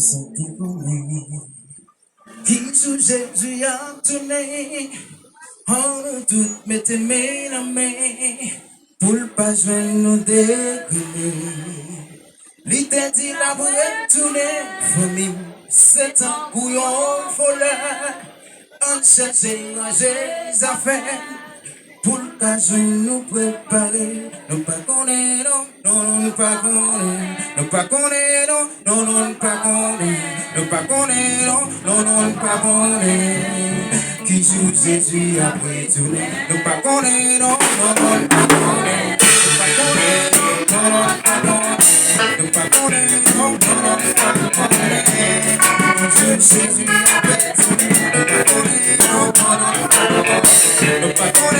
Senti pour lui, qui sous Jésus a tourné, on nous toutes mettez main la main, pour le pas joindre nous décoller. L'idée dit la pour retourner, famille, c'est un couillon voleur, on cherche les affaires. Pour le cas où nous préparer, nous pas connaître, non, nous pas connaître, nous pas connaître, non, nous pas connaître, nous pas connaître, non, nous pas connaître. Qui joue Jésus après tout, nous pas connaître, non, nous pas connaître, nous pas connaître, non, nous pas connaître, non, nous pas connaître. Qui joue Jésus après tout, nous pas connaître, non, nous pas connaître.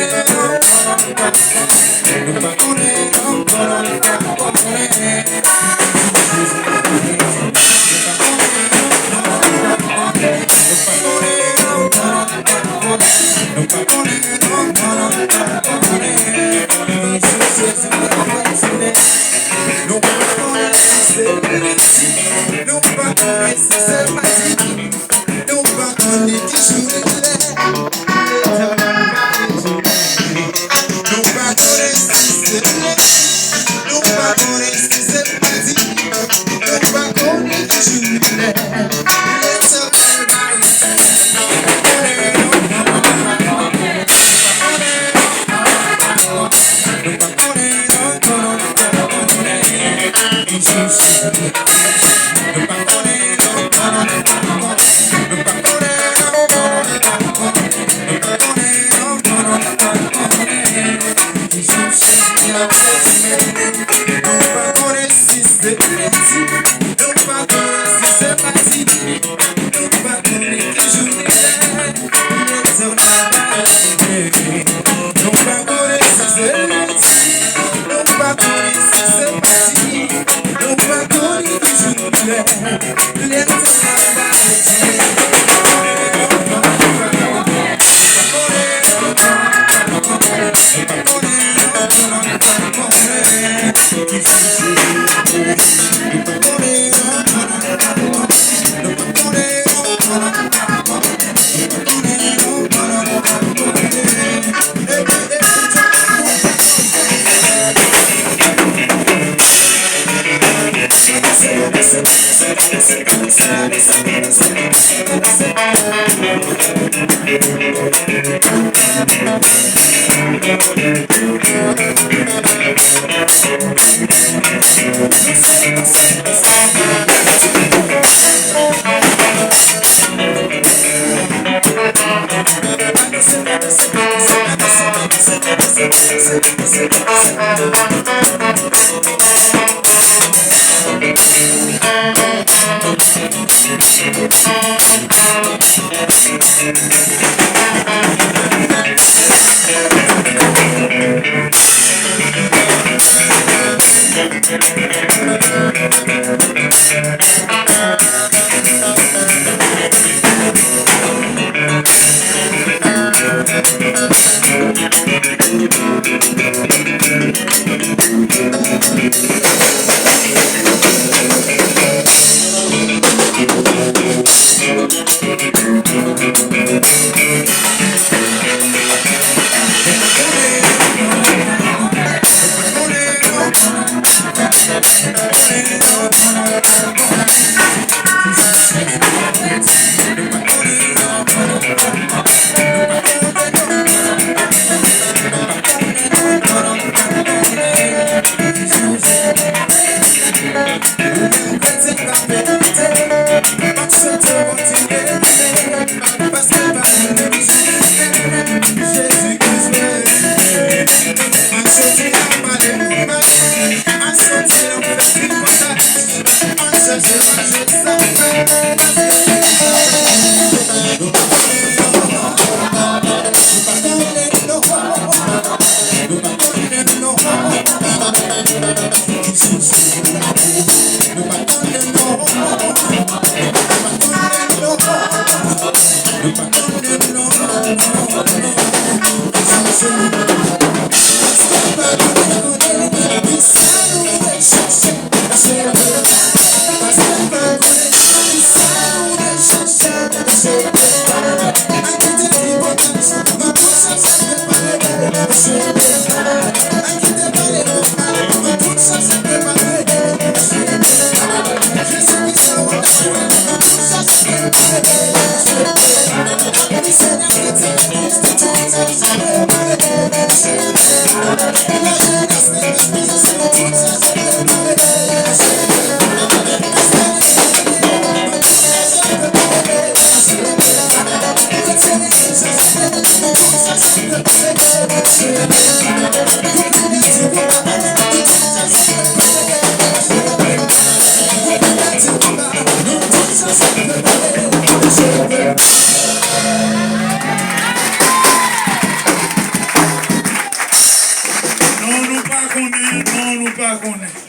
Lupa